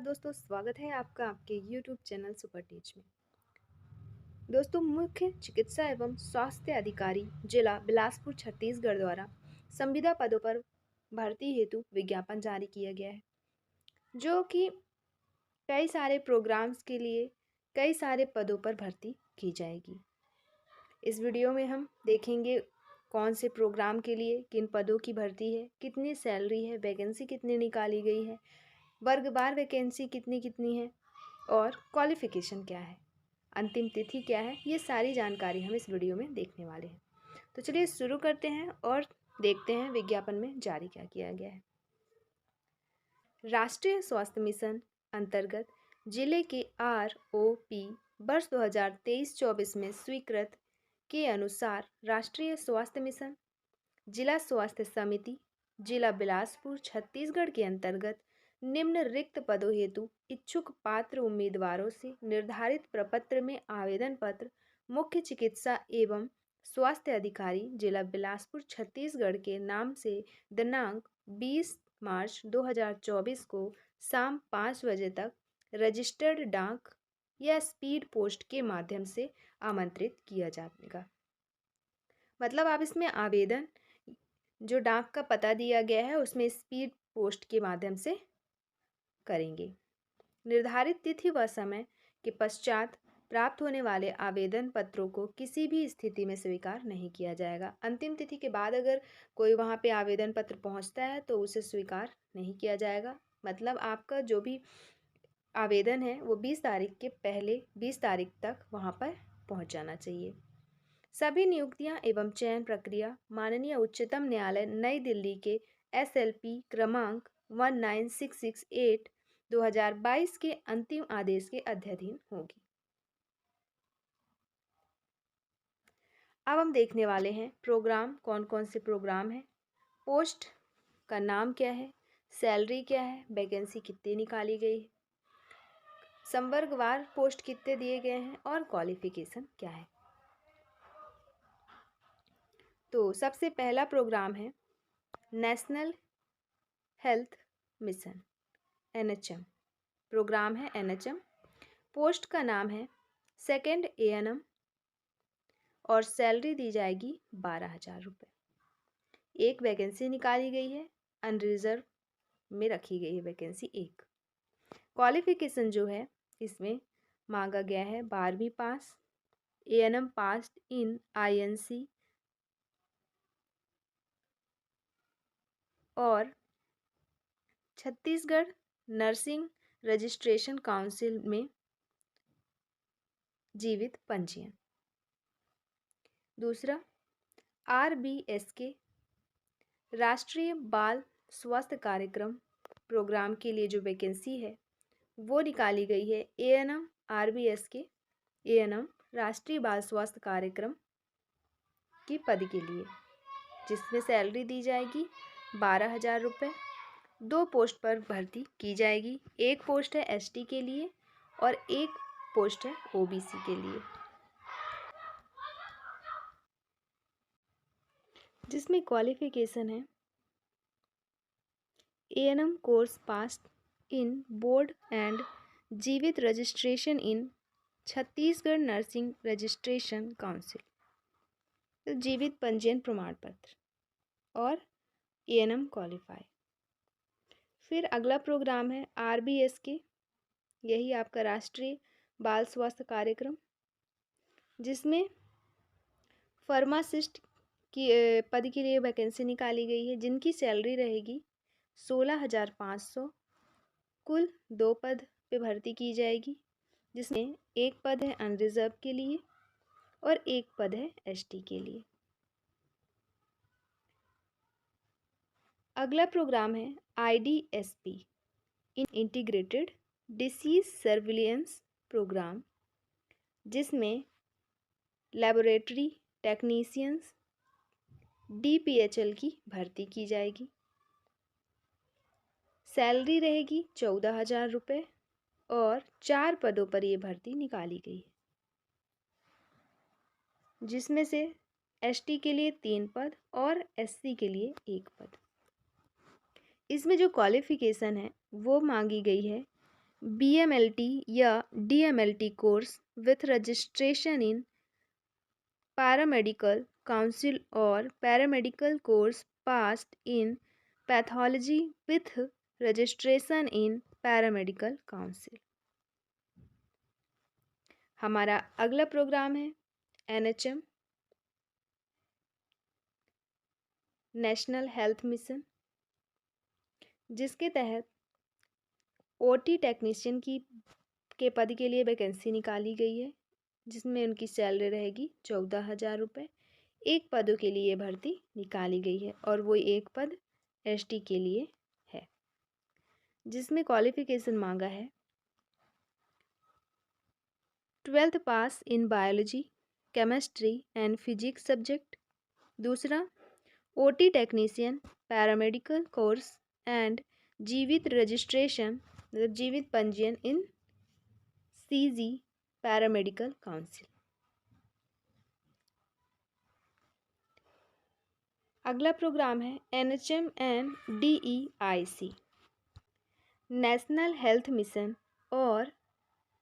दोस्तों, स्वागत है आपका आपके YouTube चैनल सुपर टीच में। दोस्तों, मुख्य चिकित्सा एवं स्वास्थ्य अधिकारी जिला बिलासपुर छत्तीसगढ़ द्वारा संविदा पदों पर भर्ती हेतु विज्ञापन जारी किया गया है, जो कि कई सारे प्रोग्राम्स के लिए कई सारे पदों पर भर्ती की जाएगी। इस वीडियो में हम देखेंगे कौन से प्रोग्राम के लिए किन पदों की भर्ती है, कितनी सैलरी है, वैकेंसी कितनी निकाली गई है, वर्गवार वैकेंसी कितनी कितनी है और क्वालिफिकेशन क्या है, अंतिम तिथि क्या है। ये सारी जानकारी हम इस वीडियो में देखने वाले हैं। तो चलिए शुरू करते हैं और देखते हैं विज्ञापन में जारी क्या किया गया है। राष्ट्रीय स्वास्थ्य मिशन अंतर्गत जिले के ROP वर्ष 2023-24 में स्वीकृत के अनुसार राष्ट्रीय स्वास्थ्य मिशन जिला स्वास्थ्य समिति जिला बिलासपुर छत्तीसगढ़ के अंतर्गत निम्न रिक्त पदों हेतु इच्छुक पात्र उम्मीदवारों से निर्धारित प्रपत्र में आवेदन पत्र मुख्य चिकित्सा एवं स्वास्थ्य अधिकारी जिला बिलासपुर छत्तीसगढ़ के नाम से दिनांक 20 मार्च 2024 को शाम 5 बजे तक रजिस्टर्ड डाक या स्पीड पोस्ट के माध्यम से आमंत्रित किया जाएगा। मतलब आप इसमें आवेदन जो डाक का पता दिया गया है उसमें स्पीड पोस्ट के माध्यम से करेंगे। निर्धारित तिथि व समय के पश्चात प्राप्त होने वाले आवेदन पत्रों को किसी भी स्थिति में स्वीकार नहीं किया जाएगा। अंतिम तिथि के बाद अगर कोई वहाँ पे आवेदन पत्र पहुँचता है तो उसे स्वीकार नहीं किया जाएगा। मतलब आपका जो भी आवेदन है वो 20 तारीख के पहले 20 तारीख तक वहाँ पर पहुँच जाना चाहिए। सभी नियुक्तियां एवं चयन प्रक्रिया माननीय उच्चतम न्यायालय नई दिल्ली के SLP क्रमांक 19668 2022 के अंतिम आदेश के अध्ययन होगी। अब हम देखने वाले हैं प्रोग्राम कौन कौन से प्रोग्राम हैं, पोस्ट का नाम क्या है, सैलरी क्या है, वैकेंसी कितनी निकाली गई है, संवर्गवार पोस्ट कितने दिए गए हैं और क्वालिफिकेशन क्या है। तो सबसे पहला प्रोग्राम है national health mission NHM। Programme है NHM। पोस्ट का नाम है सेकेंड ANM और सैलरी दी जाएगी 12,000 रुपये। एक वैकेंसी निकाली गई है, अनरिजर्व में रखी गई है वैकेंसी एक। क्वालिफिकेशन जो है इसमें मांगा गया है 12वीं पास, ANM पास इन INC और छत्तीसगढ़ नर्सिंग रजिस्ट्रेशन काउंसिल में जीवित पंजीयन। दूसरा RBSK राष्ट्रीय बाल स्वास्थ्य कार्यक्रम प्रोग्राम के लिए जो वैकेंसी है वो निकाली गई है ANM RBSK ANM राष्ट्रीय बाल स्वास्थ्य कार्यक्रम की पद के लिए, जिसमें सैलरी दी जाएगी 12,000 रुपये। 2 पोस्ट पर भर्ती की जाएगी। एक पोस्ट है ST के लिए और एक पोस्ट है OBC के लिए, जिसमें क्वालिफिकेशन है ANM course pass in board and जीवित registration in Chhattisgarh nursing registration council, तो जीवित पंजीयन प्रमाण पत्र और ANM क्वालिफाई। फिर अगला प्रोग्राम है RBSK, यही आपका राष्ट्रीय बाल स्वास्थ्य कार्यक्रम, जिसमें फार्मासिस्ट की पद के लिए वैकेंसी निकाली गई है, जिनकी सैलरी रहेगी 16,500। कुल 2 पद पे भर्ती की जाएगी, जिसमें एक पद है अनरिजर्व के लिए और एक पद है ST के लिए। अगला प्रोग्राम है IDSP integrated disease surveillance programme, जिसमें लेबोरेटरी टेक्नीशियंस DPHL की भर्ती की जाएगी। सैलरी रहेगी 14,000 रुपये और 4 पदों पर ये भर्ती निकाली गई है, जिसमें से ST के लिए 3 पद और SC के लिए 1 पद। इसमें जो क्वालिफिकेशन है वो मांगी गई है BMLT या DMLT course with registration in paramedical council और paramedical course passed in pathology with registration in paramedical council. हमारा अगला प्रोग्राम है NHM नेशनल हेल्थ मिशन, जिसके तहत OT टेक्नीशियन के पद के लिए वैकेंसी निकाली गई है, जिसमें उनकी सैलरी रहेगी 14,000 रुपये। एक पदों के लिए भर्ती निकाली गई है और वो एक पद ST के लिए है, जिसमें क्वालिफिकेशन मांगा है 12th pass in biology, chemistry and physics subject. दूसरा, OT technician paramedical course and जीवित रजिस्ट्रेशन मतलब जीवित पंजीयन इन CG पैरामेडिकल काउंसिल। अगला प्रोग्राम है NHM and DEIC national health mission और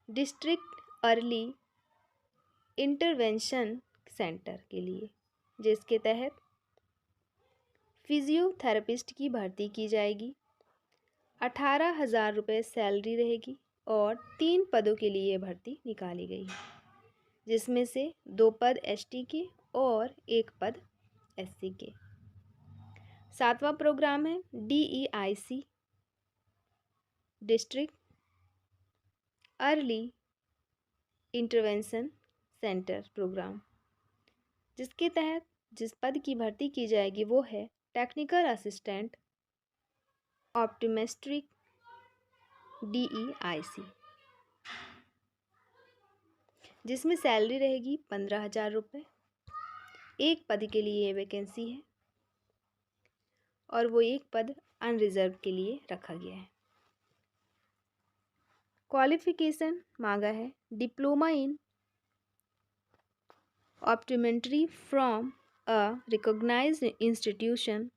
डिस्ट्रिक्ट अर्ली इंटरवेंशन सेंटर के लिए, जिसके तहत फिजियोथेरेपिस्ट की भर्ती की जाएगी। 18,000 रुपये सैलरी रहेगी और 3 पदों के लिए भर्ती निकाली गई है, जिसमें से 2 पद ST के और 1 पद SC के। 7वां प्रोग्राम है DEIC district early intervention centre programme, जिसके तहत जिस पद की भर्ती की जाएगी वो है टेक्निकल असिस्टेंट ऑप्टोमेट्रिक DEIC, जिसमें सैलरी रहेगी 15,000 रुपये। एक पद के लिए वैकेंसी है और वो एक पद अनरिजर्व के लिए रखा गया है। क्वालिफिकेशन मांगा है diploma in optometry from a recognised institution.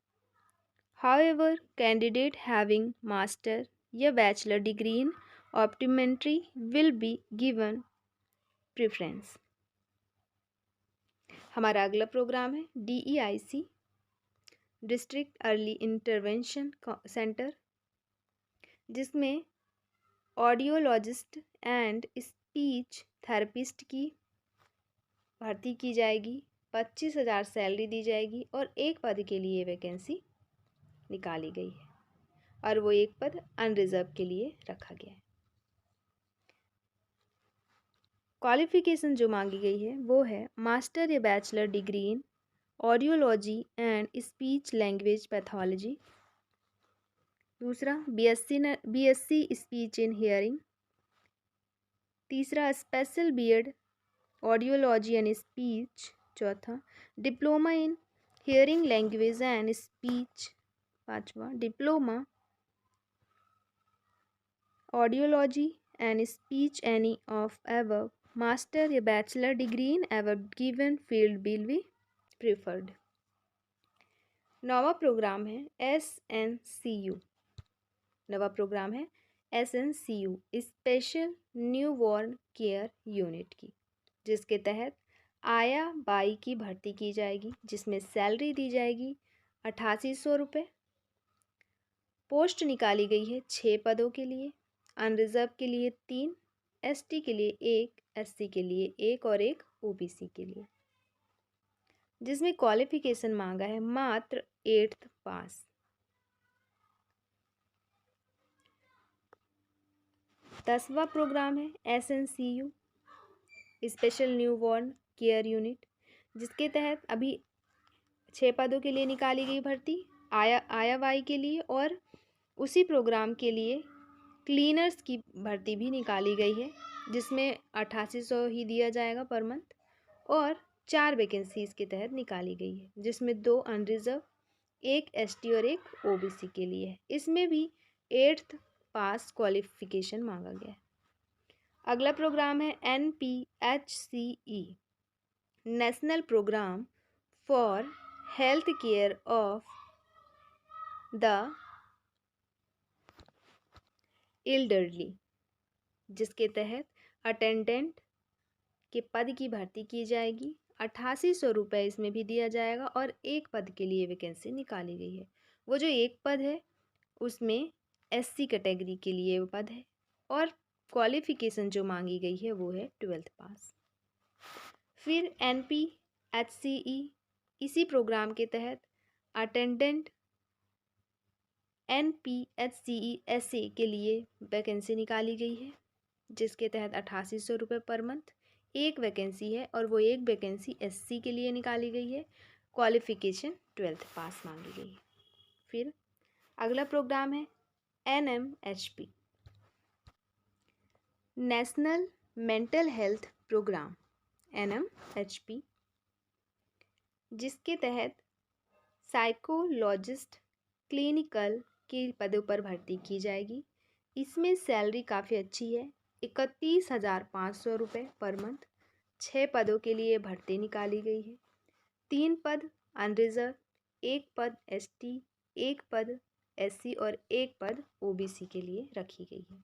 However, candidate having master या bachelor degree in optometry will be given preference। हमारा अगला प्रोग्राम है DEIC district early intervention centre, जिसमें ऑडियोलॉजिस्ट एंड स्पीच थेरेपिस्ट की भर्ती की जाएगी। 25,000 सैलरी दी जाएगी और एक पद के लिए वैकेंसी निकाली गई है और वो एक पद अनरिजर्व के लिए रखा गया है। क्वालिफिकेशन जो मांगी गई है वो है मास्टर या bachelor degree in audiology and speech language pathology. दूसरा, BSc स्पीच इन हियरिंग। तीसरा, special BEd audiology and speech. चौथा, diploma in hearing language and speech. पांचवा, diploma audiology and speech any of ever master या bachelor degree in ever given field will be preferred. 9वां programme है SNCU। 9वां programme है SNCU special newborn care unit की, जिसके तहत आया बाई की भर्ती की जाएगी, जिसमें सैलरी दी जाएगी 8800 रुपये। पोस्ट निकाली गई है 6 पदों के लिए, अनरिजर्व के लिए 3, ST के लिए 1, SC के लिए 1 और 1 OBC के लिए, जिसमें क्वालिफिकेशन मांगा है मात्र 8th पास। 10वां प्रोग्राम है SNCU special newborn care unit, जिसके तहत अभी 6 पदों के लिए निकाली गई भर्ती आया वाई के लिए, और उसी प्रोग्राम के लिए क्लीनर्स की भर्ती भी निकाली गई है, जिसमें 8800 ही दिया जाएगा पर मंथ, और 4 वैकेंसीज के तहत निकाली गई है, जिसमें 2 अनरिजर्व, 1 ST और 1 OBC के लिए है। इसमें भी 8th पास क्वालिफिकेशन मांगा गया है। अगला प्रोग्राम है NPHCE national programme for health care of the elderly. जिसके तहत अटेंडेंट के पद की भर्ती की जाएगी। 8800 रुपये इसमें भी दिया जाएगा और एक पद के लिए वैकेंसी निकाली गई है। वो जो एक पद है उसमें एससी कैटेगरी के लिए वो पद है और क्वालिफिकेशन जो मांगी गई है वो है 12th पास। फिर NPHCE इसी प्रोग्राम के तहत अटेंडेंट NPHCE SA के लिए वैकेंसी निकाली गई है, जिसके तहत 8800 रुपये पर मंथ एक वैकेंसी है और वो एक वैकेंसी SC के लिए निकाली गई है। क्वालिफिकेशन 12th पास मांगी गई है। फिर अगला प्रोग्राम है NMHP, national mental health programme NMHP, जिसके तहत साइकोलॉजिस्ट क्लिनिकल के पदों पर भर्ती की जाएगी। इसमें सैलरी काफ़ी अच्छी है, 31,500 रुपये पर मंथ। 6 पदों के लिए भर्ती निकाली गई है। 3 पद अनरिजर्व, 1 पद ST, 1 पद SC और 1 पद OBC के लिए रखी गई है,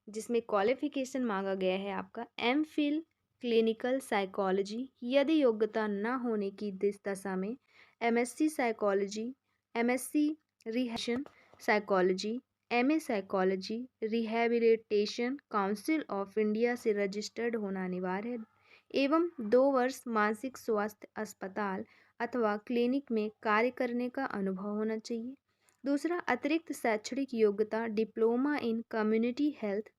जिसमें क्वालिफिकेशन मांगा गया है आपका MPhil क्लिनिकल साइकोलॉजी, यदि योग्यता न होने की दशा में MSc psychology, MSc rehabilitation psychology, MA psychology, rehabilitation council of India से रजिस्टर्ड होना अनिवार्य है एवं 2 वर्ष मानसिक स्वास्थ्य अस्पताल अथवा क्लिनिक में कार्य करने का अनुभव होना चाहिए। दूसरा, अतिरिक्त शैक्षणिक योग्यता डिप्लोमा इन कम्युनिटी हेल्थ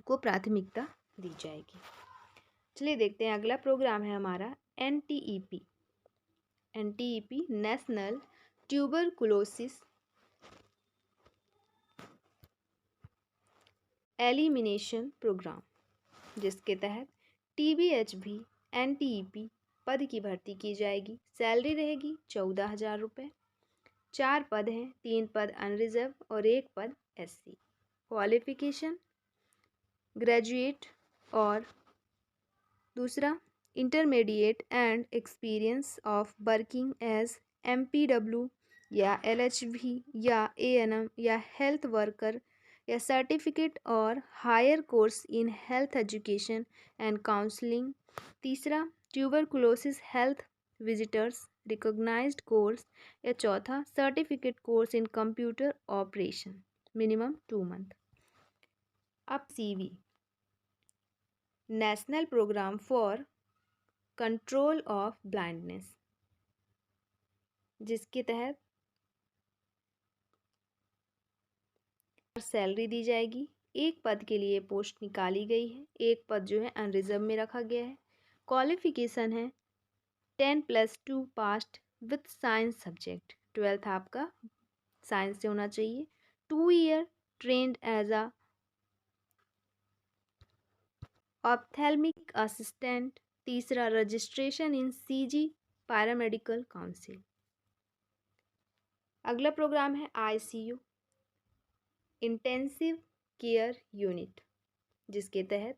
को प्राथमिकता दी जाएगी। चलिए देखते हैं अगला प्रोग्राम है हमारा NTEP, national tuberculosis elimination programme, जिसके तहत TBHB NTEP पद की भर्ती की जाएगी। सैलरी रहेगी 14,000 रुपये। 4 पद हैं, 3 पद अनरिजर्व और 1 पद SC। क्वालिफिकेशन ग्रेजुएट और दूसरा intermediate and experience of working as MPW या LHV या ANM या हेल्थ वर्कर या सर्टिफिकेट और higher course in health education and counselling. तीसरा, tuberculosis health visitors recognised course या चौथा, certificate course in computer operation, minimum 2 month. अब CV, national programme for control of blindness, जिसके तहत सैलरी दी जाएगी। एक पद के लिए पोस्ट निकाली गई है, एक पद जो है अनरिजर्व में रखा गया है। क्वालिफिकेशन है 10+2 past with science subject, 12th आपका साइंस से होना चाहिए। 2 year trained as a ophthalmic assistant. तीसरा, registration in CG paramedical council. अगला प्रोग्राम है ICU, इंटेंसिव केयर यूनिट, जिसके तहत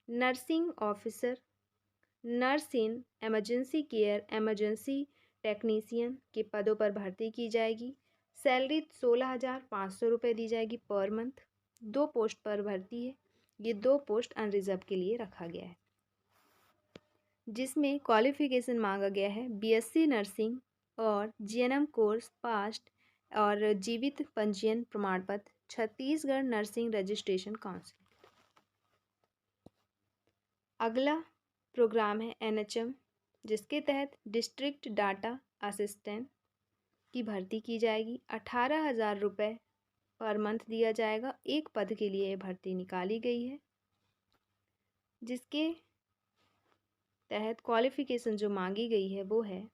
nursing officer, nurse in emergency care, emergency technician के पदों पर भर्ती की जाएगी। सैलरी 16,500 रुपये दी जाएगी पर मंथ। 2 पोस्ट पर भर्ती है, ये 2 पोस्ट अनरिजर्व के लिए रखा गया है, जिसमें क्वालिफिकेशन मांगा गया है BSc नर्सिंग और GNM कोर्स पास्ट और जीवित पंजीयन प्रमाण पत्र, छत्तीसगढ़ नर्सिंग रजिस्ट्रेशन काउंसिल। अगला प्रोग्राम है NHM, जिसके तहत डिस्ट्रिक्ट डाटा असिस्टेंट की भर्ती की जाएगी। 18,000 रुपये पर मंथ दिया जाएगा। एक पद के लिए भर्ती निकाली गई है, जिसके तहत क्वालिफिकेशन जो मांगी गई है वो है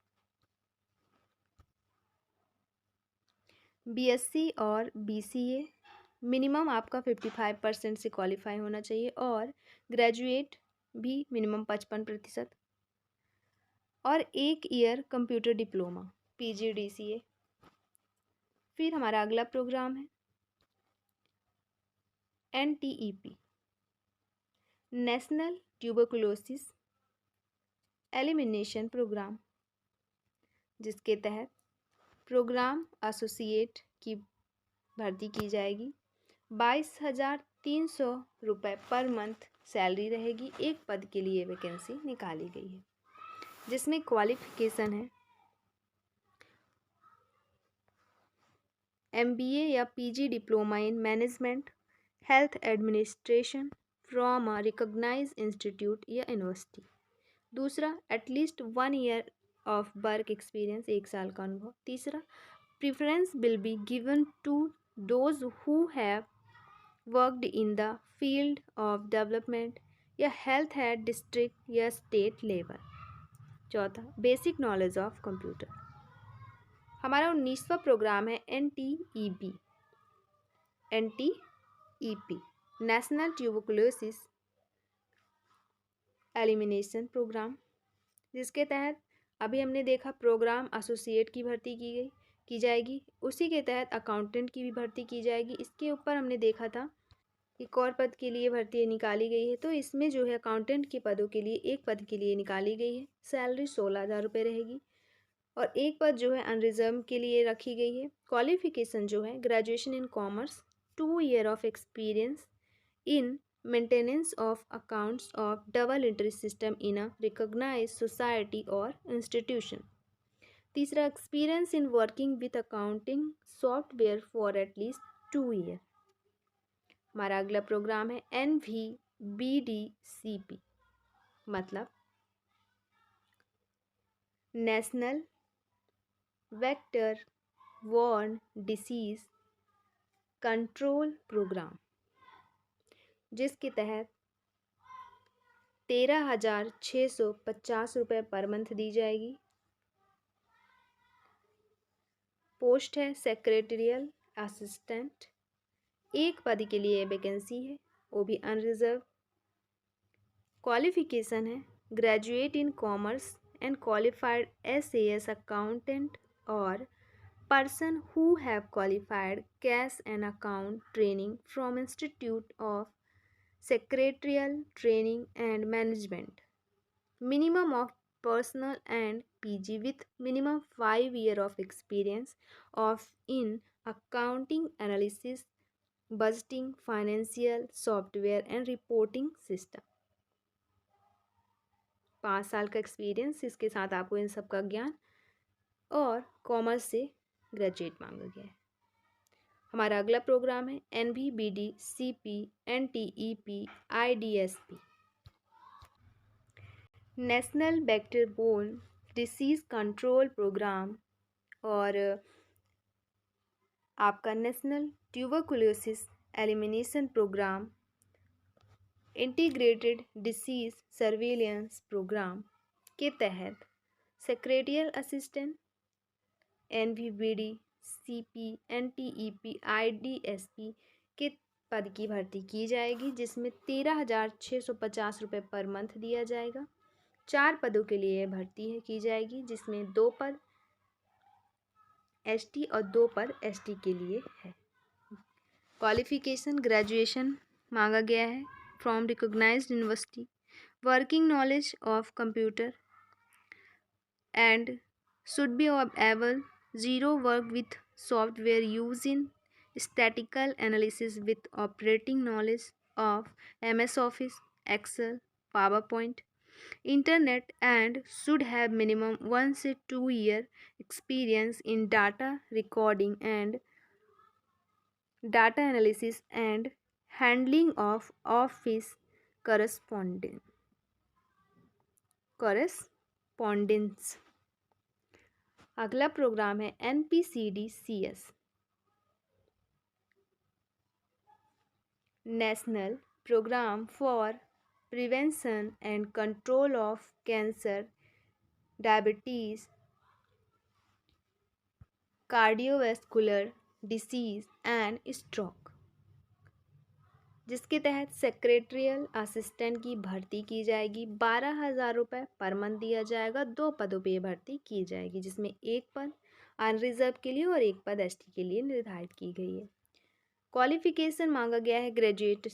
BSc और BCA, मिनिमम आपका 55% से क्वालिफाई होना चाहिए और ग्रेजुएट भी मिनिमम 55% और 1 ईयर कंप्यूटर डिप्लोमा PGDCA। फिर हमारा अगला प्रोग्राम है NTEP, national tuberculosis elimination programme, जिसके तहत प्रोग्राम एसोसिएट की भर्ती की जाएगी। 22,000 ₹300 पर मंथ सैलरी रहेगी। एक पद के लिए वैकेंसी निकाली गई है, जिसमें क्वालिफिकेशन है MBA या PG diploma in management health administration from a recognised institute या यूनिवर्सिटी। दूसरा, at least 1 year of work experience, 1 साल का अनुभव। तीसरा, preference will be given to those who have worked in the field of development या health at district या state level. चौथा, basic knowledge of computer. हमारा 19वां प्रोग्राम है NTEP national tuberculosis elimination programme, जिसके तहत अभी हमने देखा प्रोग्राम एसोसिएट की भर्ती की जाएगी। उसी के तहत अकाउंटेंट की भी भर्ती की जाएगी। इसके ऊपर हमने देखा था एक और पद के लिए भर्ती निकाली गई है। तो इसमें जो है अकाउंटेंट के पदों के लिए एक पद के लिए निकाली गई है, सैलरी 16,000 रुपये रहेगी। और एक पद जो है अनरिजर्व के लिए रखी गई है। क्वालिफिकेशन जो है graduation in commerce, 2 year of experience in maintenance of accounts of double entry system in a recognised society और इंस्टीट्यूशन। तीसरा, experience in working with accounting software for at least 2 year. हमारा अगला प्रोग्राम है NVBDCP, मतलब national vector borne disease control programme, जिसके तहत 13,650 रुपये per month दी जाएगी। पोस्ट है सेक्रेटरियल असिस्टेंट, एक पद के लिए वैकेंसी है, वो भी अनरिजर्व। क्वालिफिकेशन है graduate in commerce and qualified SAS accountant or person who have qualified cash and account training from Institute of Secretarial Training and Management. Minimum of personal and PG with minimum 5 year of experience of in accounting analysis, budgeting, financial software and reporting system। 5 साल का experience, इसके साथ आपको इन सब का ज्ञान, और commerce से ग्रेजुएट मांगा गया है। हमारा अगला प्रोग्राम है NVBDCP NTEP IDSP, national bacterial disease control programme, और आपका national tuberculosis elimination programme, integrated disease surveillance programme के तहत secretarial assistant NVBDCP NTEP IDSP के पद की भर्ती की जाएगी, जिसमें 13,650 रुपये पर मंथ दिया जाएगा। 4 पदों के लिए भर्ती की जाएगी, जिसमें 2 पद ST और 2 पद ST के लिए है। क्वालिफिकेशन ग्रेजुएशन मांगा गया है from recognised university, working knowledge of computer and should be able 0 work with software used in statistical analysis with operating knowledge of MS Office, Excel, PowerPoint, Internet, and should have minimum 1 to 2 year experience in data recording and data analysis and handling of office correspondence। अगला programme है NPCD-CS, national programme for prevention and control of cancer, diabetes, cardiovascular disease and stroke, जिसके तहत secretarial assistant की भर्ती की जाएगी। 12,000 रुपये per month दिया जाएगा। 2 पदों पे भर्ती की जाएगी, जिसमें एक पद अनरिजर्व के लिए और एक पद ST के लिए निर्धारित की गई है। क्वालिफिकेशन मांगा गया है graduate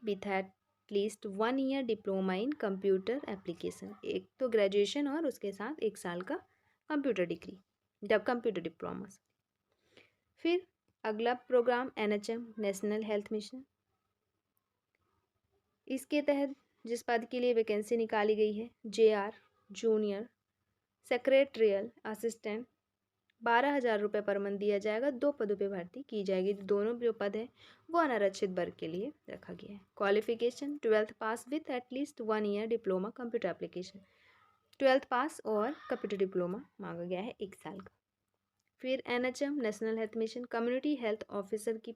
with at least 1 year diploma in computer application, एक तो ग्रेजुएशन और उसके साथ 1 साल का कंप्यूटर डिग्री, जब कंप्यूटर डिप्लोमा। फिर अगला programme NHM national health mission, इसके तहत जिस पद के लिए वैकेंसी निकाली गई है JR जूनियर सेक्रेटरियल असिस्टेंट 12,000 रुपये पर मंथ दिया जाएगा। 2 पदों पे भर्ती की जाएगी। दोनों जो पद है वो अनारक्षित वर्ग के लिए रखा गया है। Qualification 12th pass with at least 1 year diploma computer application. 12th पास और कंप्यूटर डिप्लोमा मांगा गया है 1 साल का। फिर NHM national health mission community health officer की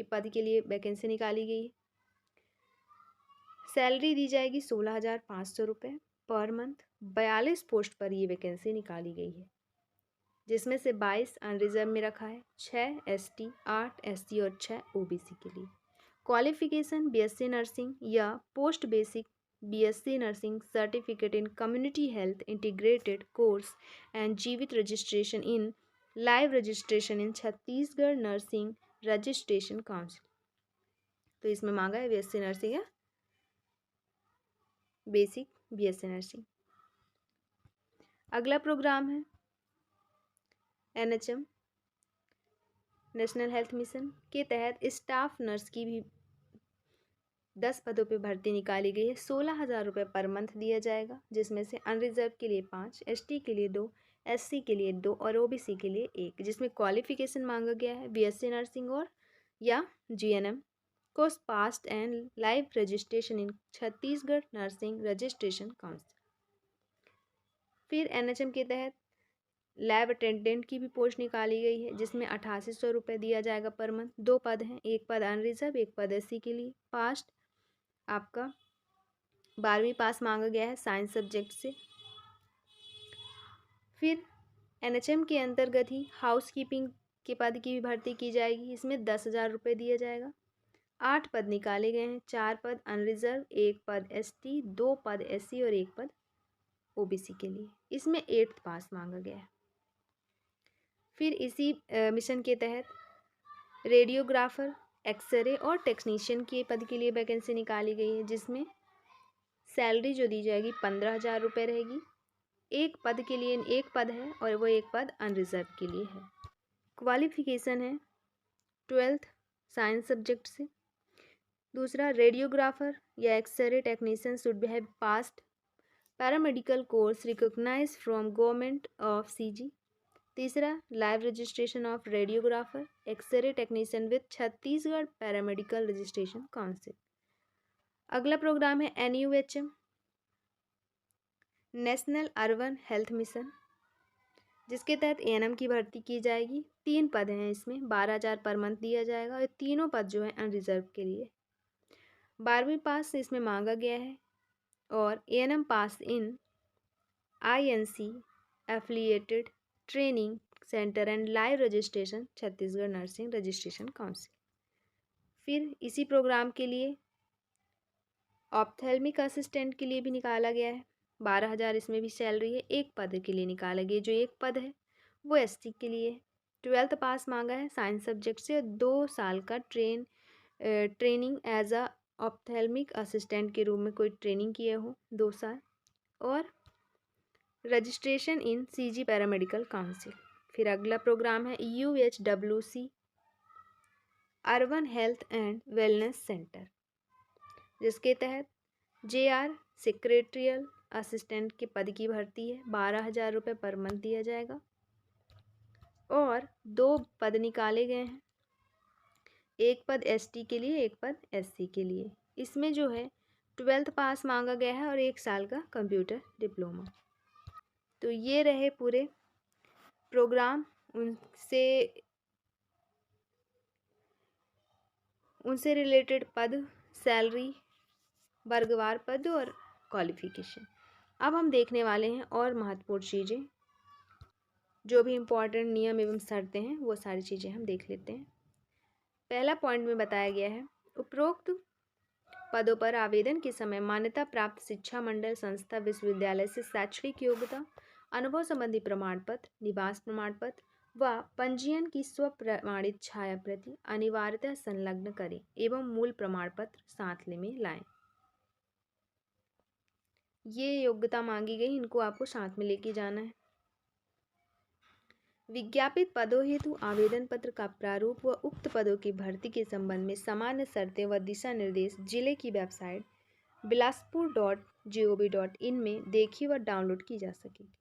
पद के लिए वैकेंसी निकाली गई है। सैलरी दी जाएगी 16,500 रुपये पर मंथ। 42 पोस्ट पर ये वैकेंसी निकाली गई है, जिसमें से 22 अनरिजर्व में रखा है, 6 ST, 8 SC और 6 OBC के लिए। क्वालिफिकेशन BSc नर्सिंग या post basic BSc nursing certificate in community health integrated course and जीवित registration in live registration in Chhattisgarh nursing registration council. तो इसमें मांगा है BSc नर्सिंग या बेसिक BSc नर्सिंग। अगला प्रोग्राम है NHM नेशनल हेल्थ मिशन के तहत स्टाफ नर्स की भी 10 पदों पे भर्ती निकाली गई है। 16,000 रुपये पर मंथ दिया जाएगा, जिसमें से अनरिजर्व के लिए 5, ST के लिए 2, SC के लिए 2 और OBC के लिए 1। जिसमें क्वालिफिकेशन मांगा गया है BSc नर्सिंग और या GNM course past and live registration in Chhattisgarh nursing registration council. फिर NHM के तहत लैब अटेंडेंट की भी पोस्ट निकाली गई है, जिसमें 8800 रुपये दिया जाएगा पर मंथ। 2 पद हैं, 1 पद अनरिजर्व, 1 पद SC के लिए। पास्ट आपका 12वीं पास मांगा गया है साइंस सब्जेक्ट से। फिर NHM के अंतर्गत ही हाउस कीपिंग के पद की भी भर्ती की जाएगी। इसमें 10,000 रुपये दिया जाएगा। 8 पद निकाले गए हैं, 4 पद अनरिजर्व, 1 पद ST, 2 पद SC और 1 पद OBC के लिए। इसमें 8th पास मांगा गया है। फिर इसी मिशन के तहत रेडियोग्राफर, एक्सरे और टेक्नीशियन के पद के लिए वैकेंसी निकाली गई है, जिसमें सैलरी जो दी जाएगी 15,000 रुपये रहेगी। 1 पद के लिए 1 पद है और वो 1 पद अनरिजर्व के लिए है। क्वालिफिकेशन है 12th साइंस सब्जेक्ट से। दूसरा, रेडियोग्राफर या x ray technician should have passed paramedical course recognised from government of CG। तीसरा, live registration of radiographer x ray technician with Chhattisgarh paramedical registration council. अगला प्रोग्राम है NUHM national urban health mission, जिसके तहत ANM की भर्ती की जाएगी। 3 पद हैं, इसमें 12,000 पर मंथ दिया जाएगा और तीनों पद जो हैं अनरिजर्व के लिए। 12वीं पास इसमें मांगा गया है और ANM pass in INC affiliated training centre and live registration Chhattisgarh nursing registration council. फिर इसी प्रोग्राम के लिए ऑप्थेल्मिक असिस्टेंट के लिए भी निकाला गया है। 12,000 इसमें भी सैलरी है। 1 पद के लिए निकाला गया, जो 1 पद है वो ST के लिए है। 12th पास मांगा है साइंस सब्जेक्ट से। 2 साल का training as a ophthalmic assistant के रूप में कोई ट्रेनिंग किए हो 2 साल, और registration in CG paramedical council. फिर अगला प्रोग्राम है UHWC urban health and wellness centre, जिसके तहत JR सेक्रेटरियल असिस्टेंट के पद की भर्ती है। 12,000 रुपये पर मंथ दिया जाएगा और 2 पद निकाले गए हैं, 1 पद ST के लिए, 1 पद SC के लिए। इसमें जो है 12th पास मांगा गया है और 1 साल का कंप्यूटर डिप्लोमा। तो ये रहे पूरे प्रोग्राम। उनसे रिलेटेड पद, सैलरी, वर्गवार पद और क्वालिफिकेशन। अब हम देखने वाले हैं और महत्वपूर्ण चीज़ें, जो भी इम्पोर्टेंट नियम एवं शर्तें हैं वो सारी चीज़ें हम देख लेते हैं। पहला पॉइंट में बताया गया है, उपरोक्त पदों पर आवेदन के समय मान्यता प्राप्त शिक्षा मंडल, संस्था, विश्वविद्यालय से शैक्षणिक योग्यता, अनुभव संबंधी प्रमाण पत्र, निवास प्रमाण पत्र व पंजीयन की स्वप्रमाणित छाया प्रति अनिवार्यतः संलग्न करें एवं मूल प्रमाण पत्र साथ में लाएं। ये योग्यता मांगी गई, इनको आपको साथ में लेके जाना है। विज्ञापित पदों हेतु आवेदन पत्र का प्रारूप व उक्त पदों की भर्ती के संबंध में सामान्य शर्तें व दिशा निर्देश जिले की वेबसाइट bilaspur.gov.in में देखी व डाउनलोड की जा सकेगी।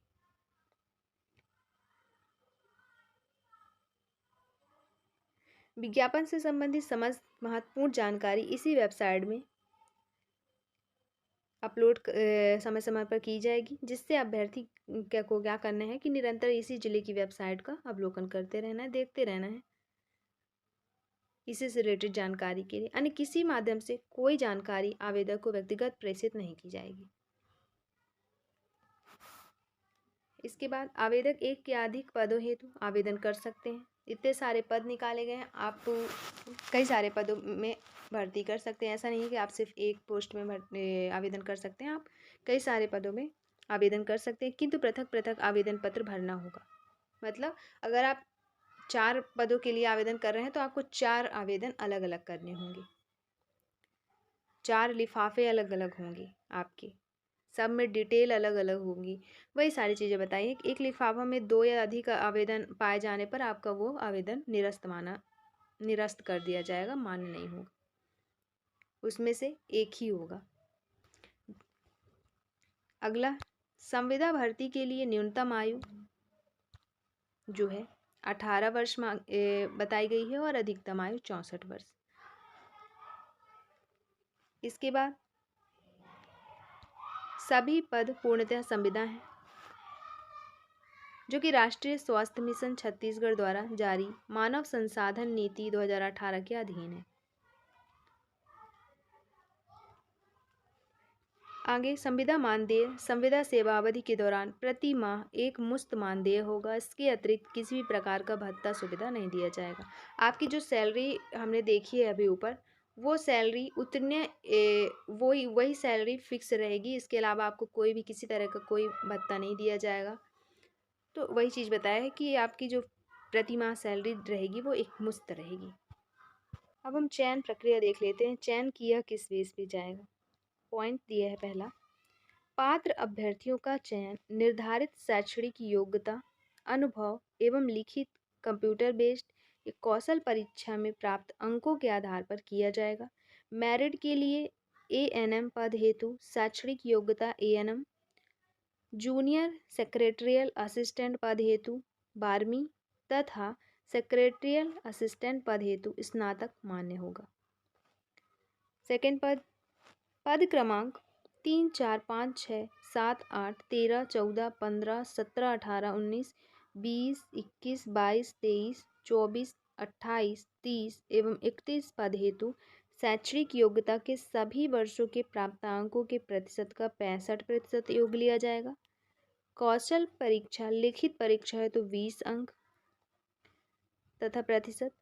विज्ञापन से संबंधित समस्त महत्वपूर्ण जानकारी इसी वेबसाइट में अपलोड समय समय पर की जाएगी, जिससे अभ्यर्थी को क्या करना है कि निरंतर इसी जिले की वेबसाइट का अवलोकन करते रहना है, देखते रहना है इसी से रिलेटेड जानकारी के लिए। अन्य किसी माध्यम से कोई जानकारी आवेदक को व्यक्तिगत प्रेषित नहीं की जाएगी। इसके बाद आवेदक एक या अधिक पदों हेतु आवेदन कर सकते हैं। इतने सारे पद निकाले गए हैं, आप कई सारे पदों में भर्ती कर सकते हैं। ऐसा नहीं है कि आप सिर्फ एक पोस्ट में आवेदन कर सकते हैं, आप कई सारे पदों में आवेदन कर सकते हैं, किंतु पृथक पृथक आवेदन पत्र भरना होगा। मतलब अगर आप 4 पदों के लिए आवेदन कर रहे हैं तो आपको 4 आवेदन अलग अलग करने होंगे, 4 लिफाफे अलग अलग होंगे, आपके सब में डिटेल अलग अलग होंगी। वही सारी चीज़ें बताइए। एक लिफाफा में 2 या अधिक आवेदन पाए जाने पर आपका वो आवेदन निरस्त कर दिया जाएगा, मान्य नहीं होगा, उसमें से एक ही होगा। अगला, संविदा भर्ती के लिए न्यूनतम आयु जो है 18 वर्ष बताई गई है और अधिकतम आयु 64 वर्ष। इसके बाद सभी पद पूर्णतः संविदा हैं, जो कि राष्ट्रीय स्वास्थ्य मिशन छत्तीसगढ़ द्वारा जारी मानव संसाधन नीति 2018 के अधीन है। आगे, संविदा मानदेय संविदा सेवा अवधि के दौरान प्रति माह एक मुश्त मानदेय होगा। इसके अतिरिक्त किसी भी प्रकार का भत्ता सुविधा नहीं दिया जाएगा। आपकी जो सैलरी हमने देखी है अभी ऊपर, वो सैलरी वही सैलरी फिक्स रहेगी। इसके अलावा आपको कोई भी किसी तरह का कोई भत्ता नहीं दिया जाएगा। तो वही चीज़ बताया है कि आपकी जो प्रति माह सैलरी रहेगी वो एक मुश्त रहेगी। अब हम चयन प्रक्रिया देख लेते हैं। चयन किया किस बेस पे जाएगा। पॉइंट दिया है पहला, पात्र अभ्यर्थियों का चयन निर्धारित शैक्षणिक योग्यता, अनुभव एवं लिखित कंप्यूटर बेस्ड कौशल परीक्षा में प्राप्त अंकों के आधार पर किया जाएगा। मेरिट के लिए एएनएम पद हेतु शैक्षणिक योग्यता एएनएम, जूनियर सेक्रेटरियल असिस्टेंट पद हेतु 12वीं तथा सेक्रेटरियल असिस्टेंट पद हेतु स्नातक मान्य होगा। सेकेंड पद क्रमांक 3, 4, 5, 6, 7, 8, 13, 14, 15, 17, 18, 19, 20, 21, 22, 23, 24, 28, 30 एवं 31 पद हेतु शैक्षणिक योग्यता के सभी वर्षों के प्राप्तांकों के प्रतिशत का 65% योग लिया जाएगा। कौशल परीक्षा लिखित परीक्षा है तो 20 अंक तथा प्रतिशत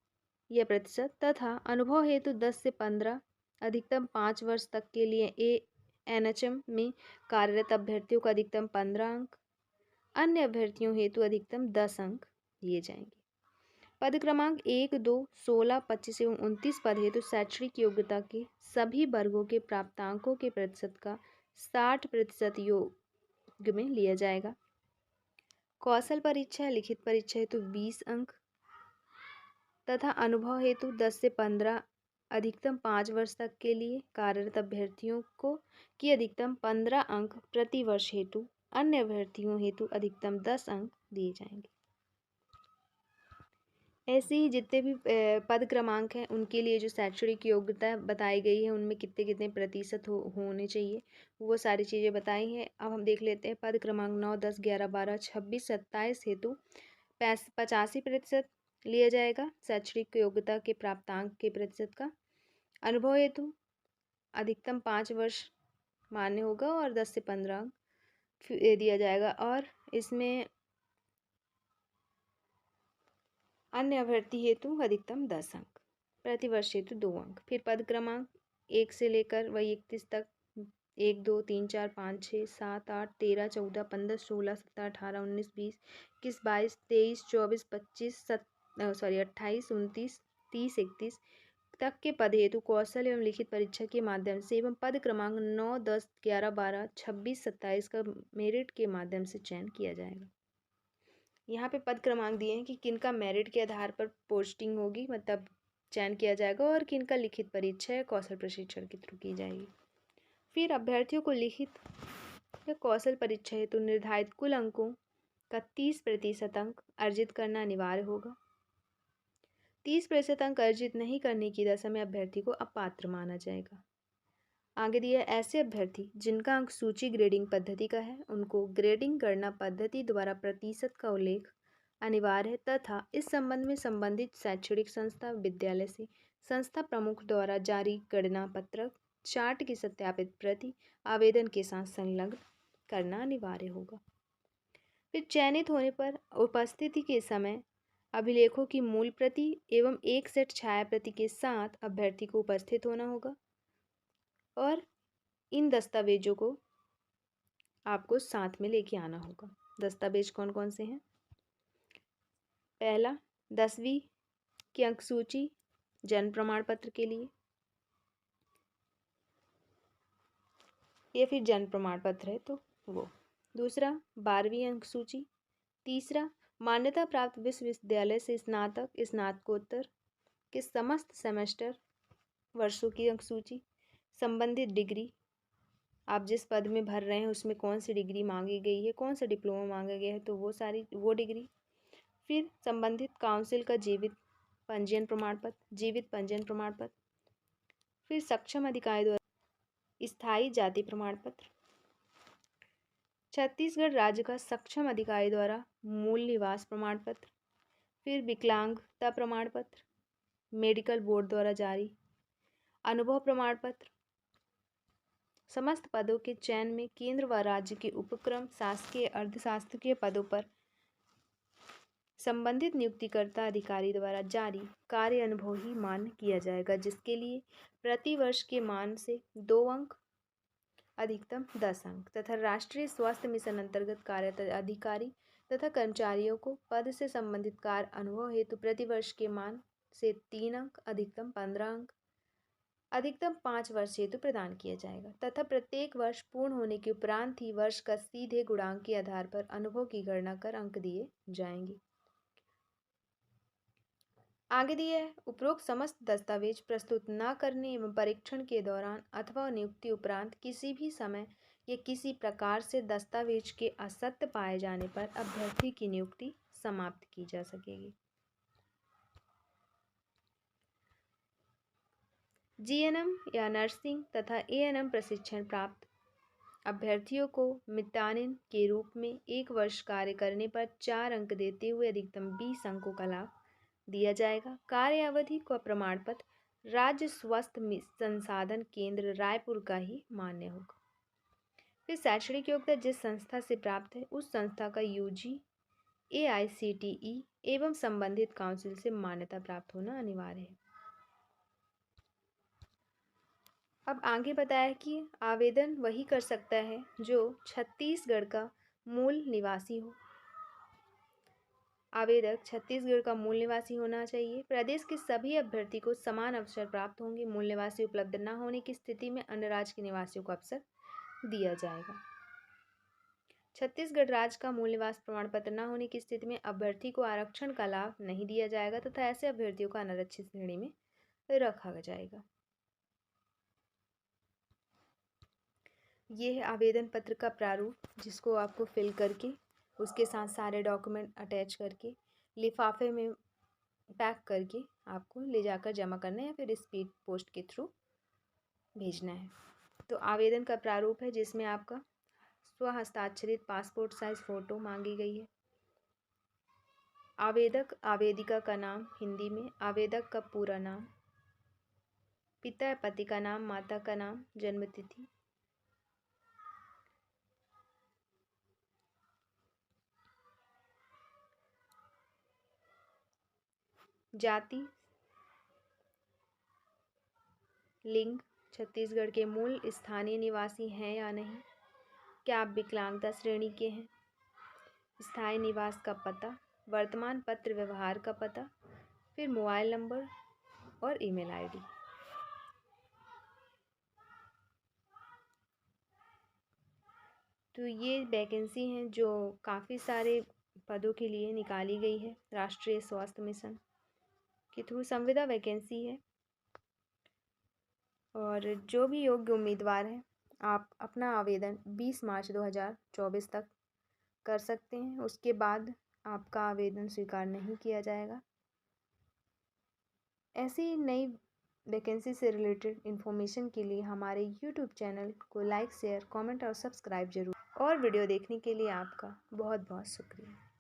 तथा अनुभव हेतु 10 से 15 अधिकतम 5 वर्ष तक के लिए एएनएचएम में कार्यरत अभ्यर्थियों को अधिकतम 15 अंक, अन्य अभ्यर्थियों हेतु अधिकतम 10 अंक दिए जाएंगे। पद क्रमांक 1, 2, 16, 25 एवं 29 पद हेतु शैक्षणिक योग्यता के सभी वर्गों के प्राप्तांकों के प्रतिशत का 60% योग में लिया जाएगा। कौशल परीक्षा लिखित परीक्षा हेतु 20 अंक तथा अनुभव हेतु 10 से 15 अधिकतम 5 वर्ष तक के लिए कार्यरत अभ्यर्थियों को की अधिकतम 15 अंक प्रति वर्ष हेतु, अन्य अभ्यर्थियों हेतु अधिकतम 10 अंक दिए जाएंगे। ऐसे ही जितने भी पद क्रमांक हैं उनके लिए जो शैक्षणिक योग्यता बताई गई है उनमें कितने कितने प्रतिशत होने चाहिए वो सारी चीज़ें बताई हैं। अब हम देख लेते हैं पद क्रमांक 9, 10, 11, 12, 26, 27 हेतु 85% लिया जाएगा शैक्षणिक योग्यता के प्राप्तांक के प्रतिशत का। अनुभव हेतु अधिकतम 5 वर्ष मान्य होगा और 10 से 15 अंक दिया जाएगा और इसमें अन्य अभ्यर्थी हेतु अधिकतम 10 अंक, प्रति वर्ष हेतु 2 अंक। फिर पद क्रमांक 1 से लेकर वही 31 तक 1, 2, 3, 4, 5, 6, 7, 8, 13, 14, 15, 16, 17, 18, 19, 20, 21, 22, 23, 24, 25, 28, 29, 30, 31 तक के पद हेतु कौशल एवं लिखित परीक्षा के माध्यम से एवं पद क्रमांक 9, 10, 11, 12, 26, 27 का मेरिट के माध्यम से चयन किया जाएगा। यहाँ पे पद क्रमांक दिए हैं कि किनका मेरिट के आधार पर पोस्टिंग होगी, मतलब चयन किया जाएगा, और किनका लिखित परीक्षा या कौशल प्रशिक्षण के थ्रू की जाएगी। फिर अभ्यर्थियों को लिखित या कौशल परीक्षा हेतु निर्धारित कुल अंकों का 30% अंक अर्जित करना अनिवार्य होगा। 30% अंक अर्जित नहीं करने की दशा में अभ्यर्थी को अपात्र माना जाएगा। आगे दिया ऐसे अभ्यर्थी जिनका अंक सूची ग्रेडिंग पद्धति का है, उनको ग्रेडिंग गणना पद्धति द्वारा प्रतिशत का उल्लेख अनिवार्य है तथा इस संबंध में संबंधित शैक्षणिक संस्था विद्यालय से संस्था प्रमुख द्वारा जारी गणना पत्रक चार्ट की सत्यापित प्रति आवेदन के साथ संलग्न करना अनिवार्य होगा। फिर चयनित होने पर उपस्थिति के समय अभिलेखों की मूल प्रति एवं एक सेट छाया प्रति के साथ अभ्यर्थी को उपस्थित होना होगा और इन दस्तावेजों को आपको साथ में लेके आना होगा। दस्तावेज कौन कौन से हैं? पहला 10वीं की अंक सूची जन्म प्रमाण पत्र के लिए, या फिर जन्म प्रमाण पत्र है तो वो। दूसरा 12वीं अंक सूची। तीसरा मान्यता प्राप्त विश्वविद्यालय से स्नातक स्नातकोत्तर के समस्त सेमेस्टर वर्षों की अंक सूची। संबंधित डिग्री, आप जिस पद में भर रहे हैं उसमें कौन सी डिग्री मांगी गई है, कौन सा डिप्लोमा मांगा गया है तो वो डिग्री। फिर संबंधित काउंसिल का जीवित पंजीयन प्रमाण पत्र। फिर सक्षम अधिकारी द्वारा स्थायी जाति प्रमाण पत्र। छत्तीसगढ़ राज्य का सक्षम अधिकारी द्वारा मूल निवास प्रमाण पत्र। फिर विकलांगता प्रमाण पत्र, मेडिकल बोर्ड द्वारा जारी अनुभव प्रमाण पत्र। समस्त पदों के चयन में केंद्र व राज्य के उपक्रम शासकीय अर्धशासकीय पदों पर संबंधित नियुक्तिकर्ता अधिकारी द्वारा जारी कार्य अनुभव ही मान्य किया जाएगा, जिसके लिए प्रति वर्ष के मान से 2 अंक अधिकतम 10 अंक तथा राष्ट्रीय स्वास्थ्य मिशन अंतर्गत कार्यरत अधिकारी तथा कर्मचारियों को पद से संबंधित कार्य अनुभव हेतु प्रति वर्ष के मान से 3 अंक अधिकतम 15 अंक अधिकतम 5 वर्ष हेतु प्रदान किया जाएगा तथा प्रत्येक वर्ष पूर्ण होने के उपरांत ही वर्ष का सीधे गुणांक के आधार पर अनुभव की गणना कर अंक दिए जाएंगे। आगे दिए है उपरोक्त समस्त दस्तावेज प्रस्तुत न करने एवं परीक्षण के दौरान अथवा नियुक्ति उपरांत किसी भी समय या किसी प्रकार से दस्तावेज के असत्य पाए जाने पर अभ्यर्थी की नियुक्ति समाप्त की जा सकेगी। जीएनएम या नर्सिंग तथा एएनएम प्रशिक्षण प्राप्त अभ्यर्थियों को मितानिन के रूप में 1 वर्ष कार्य करने पर 4 अंक देते हुए अधिकतम 20 अंकों का लाभ दिया जाएगा। कार्य अवधि का प्रमाण पत्र राज्य स्वास्थ्य संसाधन केंद्र रायपुर का ही मान्य होगा। फिर शैक्षणिक योग्यता जिस संस्था से प्राप्त है उस संस्था का यूजी, एआईसीटीई एवं संबंधित काउंसिल से मान्यता प्राप्त होना अनिवार्य है। अब आगे बताया कि आवेदन वही कर सकता है जो छत्तीसगढ़ का मूल निवासी हो। आवेदक छत्तीसगढ़ का मूल निवासी होना चाहिए। प्रदेश के सभी अभ्यर्थी को समान अवसर प्राप्त होंगे। मूल निवासी उपलब्ध न होने की स्थिति में अन्य राज्य के निवासियों को अवसर दिया जाएगा। छत्तीसगढ़ राज्य का मूल निवास प्रमाण पत्र न होने की स्थिति में अभ्यर्थी को आरक्षण का लाभ नहीं दिया जाएगा तथा ऐसे अभ्यर्थियों को अनारक्षित श्रेणी में रखा जाएगा। ये है आवेदन पत्र का प्रारूप, जिसको आपको फिल करके उसके साथ सारे डॉक्यूमेंट अटैच करके लिफाफे में पैक करके आपको ले जाकर जमा करना है या फिर स्पीड पोस्ट के थ्रू भेजना है। तो आवेदन का प्रारूप है जिसमें आपका स्वहस्ताक्षरित पासपोर्ट साइज फ़ोटो मांगी गई है। आवेदक आवेदिका का नाम हिंदी में, आवेदक का पूरा नाम, पिता या पति का नाम, माता का नाम, जन्म तिथि, जाति, लिंग, छत्तीसगढ़ के मूल स्थानीय निवासी हैं या नहीं, क्या आप विकलांगता श्रेणी के हैं, स्थायी निवास का पता, वर्तमान पत्र व्यवहार का पता, फिर मोबाइल नंबर और ईमेल आईडी। तो ये वैकेंसी हैं जो काफ़ी सारे पदों के लिए निकाली गई है राष्ट्रीय स्वास्थ्य मिशन के थ्रू। संविदा वैकेंसी है और जो भी योग्य उम्मीदवार हैं आप अपना आवेदन 20 मार्च 2024 तक कर सकते हैं। उसके बाद आपका आवेदन स्वीकार नहीं किया जाएगा। ऐसी नई वैकेंसी से रिलेटेड इन्फॉर्मेशन के लिए हमारे यूट्यूब चैनल को लाइक, शेयर, कमेंट और सब्सक्राइब जरूर। और वीडियो देखने के लिए आपका बहुत बहुत शुक्रिया।